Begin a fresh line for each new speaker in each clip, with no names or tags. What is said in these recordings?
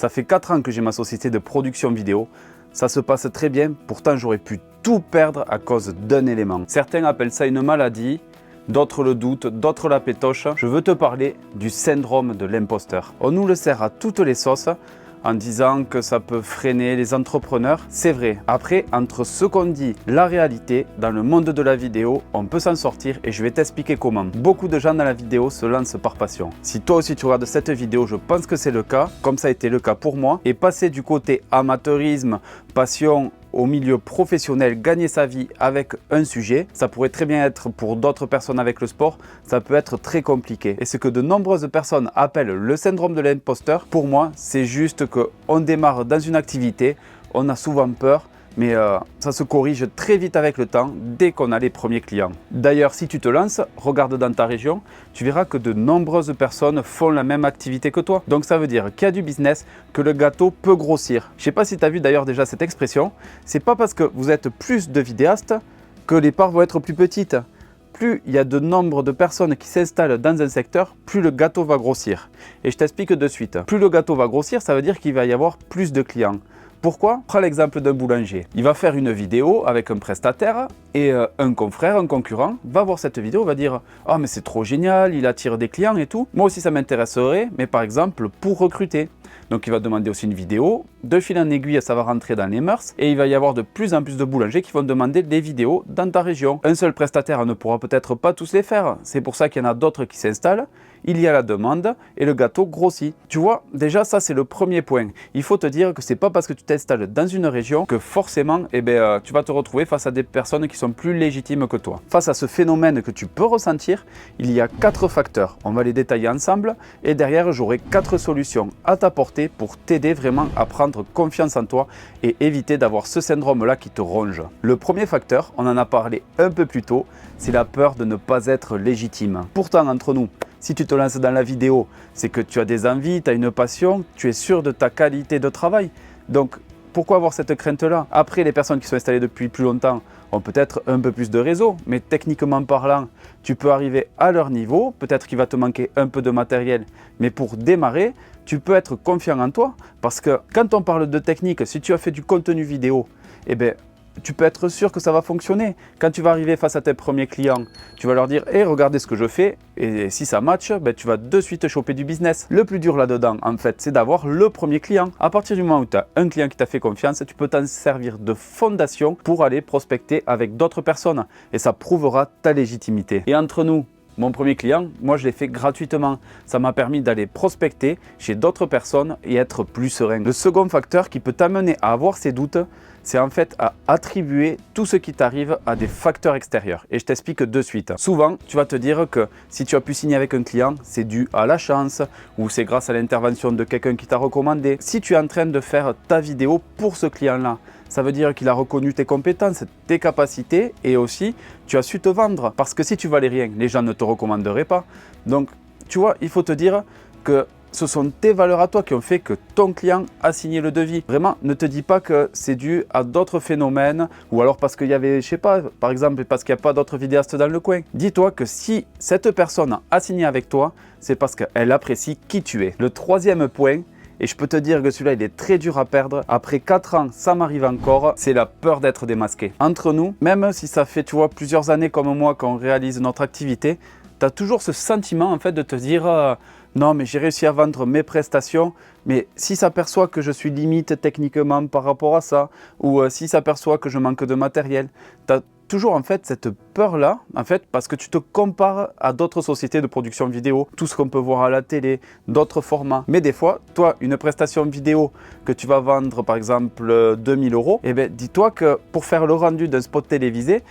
Ça fait 4 ans que j'ai ma société de production vidéo. Ça se passe très bien, pourtant j'aurais pu tout perdre à cause d'un élément. Certains appellent ça une maladie, d'autres le doutent, d'autres la pétochent. Je veux te parler du syndrome de l'imposteur. On nous le sert à toutes les sauces en disant que ça peut freiner les entrepreneurs. C'est vrai. Après, entre ce qu'on dit, la réalité, dans le monde de la vidéo, on peut s'en sortir et je vais t'expliquer comment. Beaucoup de gens dans la vidéo se lancent par passion. Si toi aussi tu regardes cette vidéo, je pense que c'est le cas, comme ça a été le cas pour moi. Et passer du côté amateurisme, passion, au milieu professionnel, gagner sa vie avec un sujet, ça pourrait très bien être pour d'autres personnes avec le sport, ça peut être très compliqué. Et ce que de nombreuses personnes appellent le syndrome de l'imposteur, pour moi, c'est juste qu'on démarre dans une activité, on a souvent peur, mais ça se corrige très vite avec le temps, dès qu'on a les premiers clients. D'ailleurs, si tu te lances, regarde dans ta région, tu verras que de nombreuses personnes font la même activité que toi. Donc ça veut dire qu'il y a du business, que le gâteau peut grossir. Je ne sais pas si tu as vu d'ailleurs déjà cette expression, c'est pas parce que vous êtes plus de vidéastes que les parts vont être plus petites. Plus il y a de nombre de personnes qui s'installent dans un secteur, plus le gâteau va grossir. Et je t'explique de suite. Plus le gâteau va grossir, ça veut dire qu'il va y avoir plus de clients. Pourquoi? Prends l'exemple d'un boulanger. Il va faire une vidéo avec un prestataire et un confrère, un concurrent, va voir cette vidéo, va dire « Ah mais c'est trop génial, il attire des clients et tout. Moi aussi ça m'intéresserait, mais par exemple pour recruter. » Donc il va demander aussi une vidéo. De fil en aiguille, ça va rentrer dans les mœurs et il va y avoir de plus en plus de boulangers qui vont demander des vidéos dans ta région. Un seul prestataire ne pourra peut-être pas tous les faire. C'est pour ça qu'il y en a d'autres qui s'installent. Il y a la demande et le gâteau grossit. Tu vois, déjà ça c'est le premier point. Il faut te dire que c'est pas parce que tu t'installes dans une région que forcément tu vas te retrouver face à des personnes qui sont plus légitimes que toi. Face à ce phénomène que tu peux ressentir, il y a 4 facteurs. On va les détailler ensemble et derrière j'aurai 4 solutions à t'apporter pour t'aider vraiment à prendre confiance en toi et éviter d'avoir ce syndrome-là qui te ronge. Le premier facteur, on en a parlé un peu plus tôt, c'est la peur de ne pas être légitime. Pourtant entre nous, si tu te lances dans la vidéo, c'est que tu as des envies, tu as une passion, tu es sûr de ta qualité de travail. Donc, pourquoi avoir cette crainte-là? Après, les personnes qui sont installées depuis plus longtemps ont peut-être un peu plus de réseau, mais techniquement parlant, tu peux arriver à leur niveau. Peut-être qu'il va te manquer un peu de matériel, mais pour démarrer, tu peux être confiant en toi. Parce que quand on parle de technique, si tu as fait du contenu vidéo, tu peux être sûr que ça va fonctionner. Quand tu vas arriver face à tes premiers clients, tu vas leur dire hey, « regardez ce que je fais » et si ça match, tu vas de suite choper du business. Le plus dur là-dedans, en fait, c'est d'avoir le premier client. À partir du moment où tu as un client qui t'a fait confiance, tu peux t'en servir de fondation pour aller prospecter avec d'autres personnes et ça prouvera ta légitimité. Et entre nous, mon premier client, moi je l'ai fait gratuitement. Ça m'a permis d'aller prospecter chez d'autres personnes et être plus serein. Le second facteur qui peut t'amener à avoir ces doutes, c'est en fait à attribuer tout ce qui t'arrive à des facteurs extérieurs. Et je t'explique de suite. Souvent, tu vas te dire que si tu as pu signer avec un client, c'est dû à la chance ou c'est grâce à l'intervention de quelqu'un qui t'a recommandé. Si tu es en train de faire ta vidéo pour ce client-là, ça veut dire qu'il a reconnu tes compétences, tes capacités et aussi tu as su te vendre. Parce que si tu valais rien, les gens ne te recommanderaient pas. Donc, tu vois, il faut te dire que ce sont tes valeurs à toi qui ont fait que ton client a signé le devis. Vraiment, ne te dis pas que c'est dû à d'autres phénomènes ou alors parce qu'il y avait, je sais pas, par exemple, parce qu'il n'y a pas d'autres vidéastes dans le coin. Dis-toi que si cette personne a signé avec toi, c'est parce qu'elle apprécie qui tu es. Le troisième point, et je peux te dire que celui-là, il est très dur à perdre. Après 4 ans, ça m'arrive encore, c'est la peur d'être démasqué. Entre nous, même si ça fait, tu vois, plusieurs années comme moi qu'on réalise notre activité, tu as toujours ce sentiment en fait de te dire non mais j'ai réussi à vendre mes prestations, mais si s'aperçoit que je suis limite techniquement par rapport à ça, ou si s'aperçoit que je manque de matériel, tu as toujours en fait cette peur-là, en fait, parce que tu te compares à d'autres sociétés de production vidéo, tout ce qu'on peut voir à la télé, d'autres formats. Mais des fois, toi, une prestation vidéo que tu vas vendre par exemple 2000 €, dis-toi que pour faire le rendu d'un spot télévisé,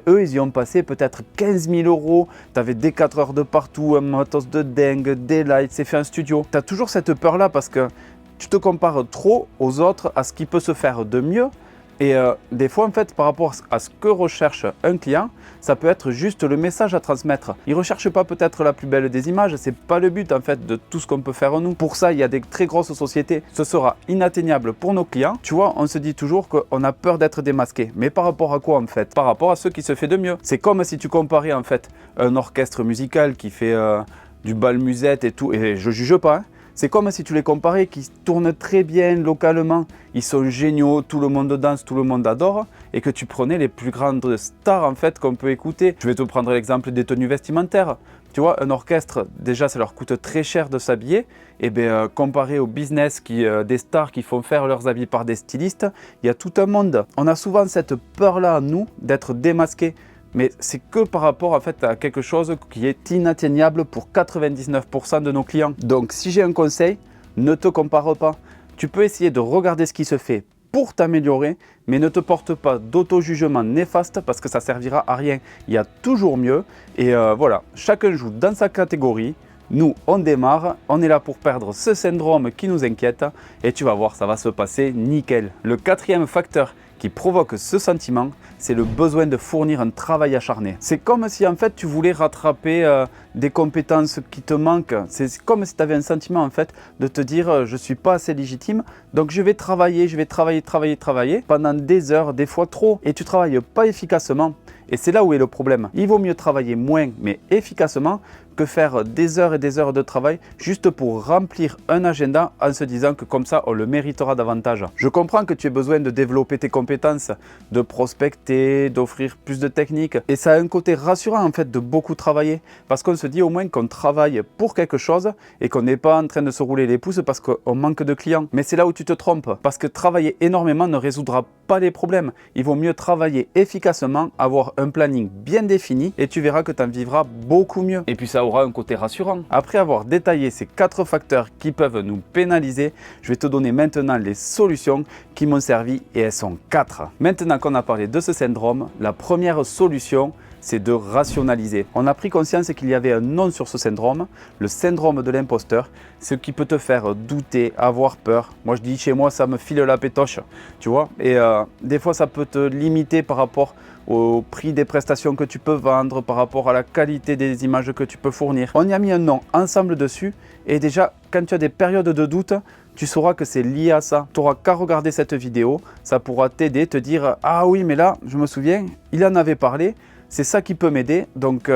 eux, ils y ont passé peut-être 15 000 €. Tu avais des 4 heures de partout, un matos de dingue, des lights, c'est fait en studio. Tu as toujours cette peur-là parce que tu te compares trop aux autres, à ce qui peut se faire de mieux. Et des fois, en fait, par rapport à ce que recherche un client, ça peut être juste le message à transmettre. Il ne recherche pas peut-être la plus belle des images, c'est pas le but en fait de tout ce qu'on peut faire nous. Pour ça, il y a des très grosses sociétés, ce sera inatteignable pour nos clients. Tu vois, on se dit toujours qu'on a peur d'être démasqué. Mais par rapport à quoi en fait? Par rapport à ce qui se fait de mieux. C'est comme si tu comparais en fait un orchestre musical qui fait du bal musette et tout, et je juge pas, hein. C'est comme si tu les comparais qui tournent très bien localement, ils sont géniaux, tout le monde danse, tout le monde adore, et que tu prenais les plus grandes stars en fait qu'on peut écouter. Je vais te prendre l'exemple des tenues vestimentaires. Tu vois, un orchestre, déjà ça leur coûte très cher de s'habiller, et bien comparé au business des stars qui font faire leurs habits par des stylistes, il y a tout un monde. On a souvent cette peur-là, nous, d'être démasqués. Mais c'est que par rapport en fait, à quelque chose qui est inatteignable pour 99% de nos clients. Donc si j'ai un conseil, ne te compare pas. Tu peux essayer de regarder ce qui se fait pour t'améliorer, mais ne te porte pas d'auto-jugement néfaste parce que ça servira à rien. Il y a toujours mieux. Et voilà, chacun joue dans sa catégorie. Nous, on démarre, on est là pour perdre ce syndrome qui nous inquiète et tu vas voir, ça va se passer nickel. Le quatrième facteur qui provoque ce sentiment, c'est le besoin de fournir un travail acharné. C'est comme si en fait tu voulais rattraper des compétences qui te manquent. C'est comme si tu avais un sentiment en fait de te dire je ne suis pas assez légitime, donc je vais travailler pendant des heures, des fois trop, et tu ne travailles pas efficacement. Et c'est là où est le problème. Il vaut mieux travailler moins mais efficacement que faire des heures et des heures de travail juste pour remplir un agenda en se disant que comme ça on le méritera davantage. Je comprends que tu aies besoin de développer tes compétences, de prospecter, d'offrir plus de techniques, et ça a un côté rassurant en fait de beaucoup travailler parce qu'on se dit au moins qu'on travaille pour quelque chose et qu'on n'est pas en train de se rouler les pouces parce qu'on manque de clients. Mais c'est là où tu te trompes parce que travailler énormément ne résoudra pas les problèmes. Il vaut mieux travailler efficacement, avoir un planning bien défini et tu verras que tu en vivras beaucoup mieux. Et puis ça aura un côté rassurant. Après avoir détaillé ces 4 facteurs qui peuvent nous pénaliser, je vais te donner maintenant les solutions qui m'ont servi et elles sont 4. Maintenant qu'on a parlé de ce syndrome, la première solution, c'est de rationaliser. On a pris conscience qu'il y avait un nom sur ce syndrome, le syndrome de l'imposteur, ce qui peut te faire douter, avoir peur. Moi je dis chez moi ça me file la pétoche, tu vois. Et des fois ça peut te limiter par rapport au prix des prestations que tu peux vendre, par rapport à la qualité des images que tu peux fournir. On y a mis un nom ensemble dessus et déjà quand tu as des périodes de doute, tu sauras que c'est lié à ça. Tu n'auras qu'à regarder cette vidéo, ça pourra t'aider, te dire « Ah oui mais là je me souviens, il en avait parlé ». C'est ça qui peut m'aider. Donc,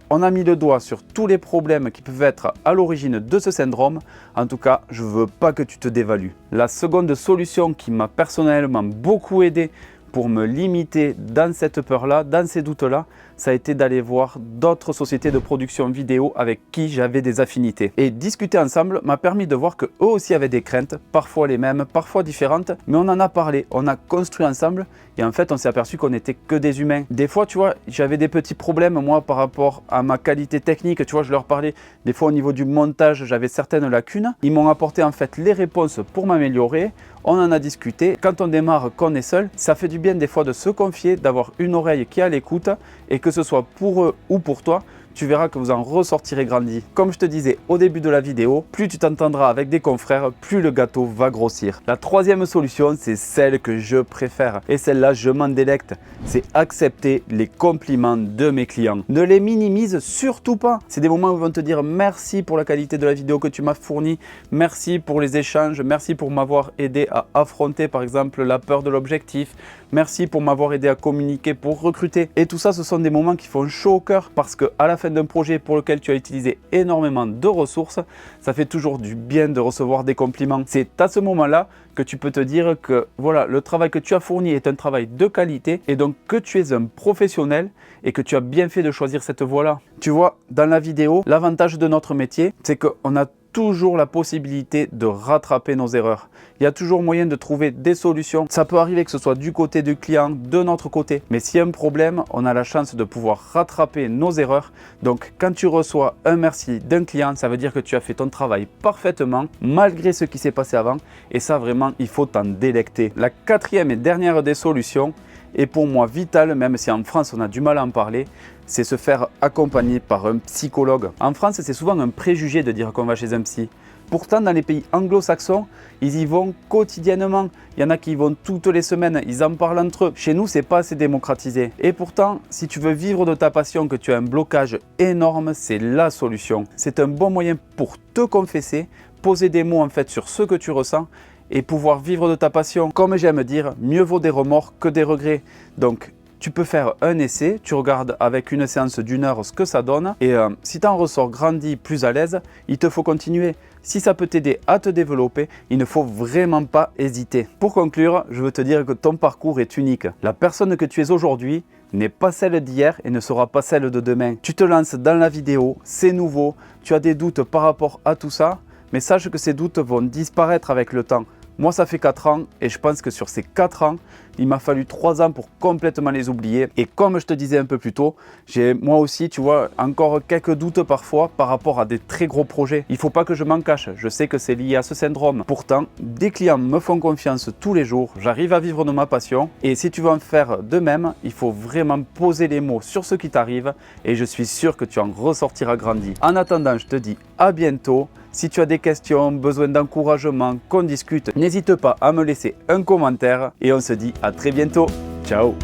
on a mis le doigt sur tous les problèmes qui peuvent être à l'origine de ce syndrome. En tout cas, je ne veux pas que tu te dévalues. La seconde solution qui m'a personnellement beaucoup aidé pour me limiter dans cette peur-là, dans ces doutes-là, ça a été d'aller voir d'autres sociétés de production vidéo avec qui j'avais des affinités. Et discuter ensemble m'a permis de voir qu'eux aussi avaient des craintes, parfois les mêmes, parfois différentes, mais on en a parlé, on a construit ensemble et en fait on s'est aperçu qu'on n'était que des humains. Des fois, tu vois, j'avais des petits problèmes moi par rapport à ma qualité technique, tu vois, je leur parlais, des fois au niveau du montage, j'avais certaines lacunes. Ils m'ont apporté en fait les réponses pour m'améliorer. On en a discuté. Quand on démarre, qu'on est seul, ça fait du bien des fois de se confier, d'avoir une oreille qui est à l'écoute et que ce soit pour eux ou pour toi, tu verras que vous en ressortirez grandi. Comme je te disais au début de la vidéo, plus tu t'entendras avec des confrères, plus le gâteau va grossir. La troisième solution, c'est celle que je préfère et celle-là, je m'en délecte. C'est accepter les compliments de mes clients. Ne les minimise surtout pas. C'est des moments où ils vont te dire merci pour la qualité de la vidéo que tu m'as fournie, merci pour les échanges, merci pour m'avoir aidé à affronter par exemple la peur de l'objectif, merci pour m'avoir aidé à communiquer, pour recruter. Et tout ça, ce sont des moments qui font chaud au cœur parce que à la fin d'un projet pour lequel tu as utilisé énormément de ressources, ça fait toujours du bien de recevoir des compliments. C'est à ce moment-là que tu peux te dire que voilà, le travail que tu as fourni est un travail de qualité et donc que tu es un professionnel et que tu as bien fait de choisir cette voie-là. Tu vois, dans la vidéo, l'avantage de notre métier, c'est qu'on a toujours la possibilité de rattraper nos erreurs. Il y a toujours moyen de trouver des solutions. Ça peut arriver que ce soit du côté du client, de notre côté. Mais s'il y a un problème, on a la chance de pouvoir rattraper nos erreurs. Donc, quand tu reçois un merci d'un client, ça veut dire que tu as fait ton travail parfaitement, malgré ce qui s'est passé avant. Et ça, vraiment, il faut t'en délecter. La quatrième et dernière des solutions, et pour moi vitale, même si en France on a du mal à en parler, c'est se faire accompagner par un psychologue. En France, c'est souvent un préjugé de dire qu'on va chez un psy. Pourtant, dans les pays anglo-saxons, ils y vont quotidiennement. Il y en a qui y vont toutes les semaines, ils en parlent entre eux. Chez nous, c'est pas assez démocratisé. Et pourtant, si tu veux vivre de ta passion, que tu as un blocage énorme, c'est la solution. C'est un bon moyen pour te confesser, poser des mots en fait sur ce que tu ressens et pouvoir vivre de ta passion. Comme j'aime dire, mieux vaut des remords que des regrets. Donc, tu peux faire un essai, tu regardes avec une séance d'1 heure ce que ça donne et si tu en ressors grandi, plus à l'aise, il te faut continuer. Si ça peut t'aider à te développer, il ne faut vraiment pas hésiter. Pour conclure, je veux te dire que ton parcours est unique. La personne que tu es aujourd'hui n'est pas celle d'hier et ne sera pas celle de demain. Tu te lances dans la vidéo, c'est nouveau, tu as des doutes par rapport à tout ça, mais sache que ces doutes vont disparaître avec le temps. Moi, ça fait 4 ans et je pense que sur ces 4 ans, il m'a fallu 3 ans pour complètement les oublier. Et comme je te disais un peu plus tôt, j'ai moi aussi, tu vois, encore quelques doutes parfois par rapport à des très gros projets. Il ne faut pas que je m'en cache, je sais que c'est lié à ce syndrome. Pourtant, des clients me font confiance tous les jours, j'arrive à vivre de ma passion. Et si tu veux en faire de même, il faut vraiment poser les mots sur ce qui t'arrive et je suis sûr que tu en ressortiras grandi. En attendant, je te dis à bientôt. Si tu as des questions, besoin d'encouragement, qu'on discute, n'hésite pas à me laisser un commentaire et on se dit à très bientôt. Ciao!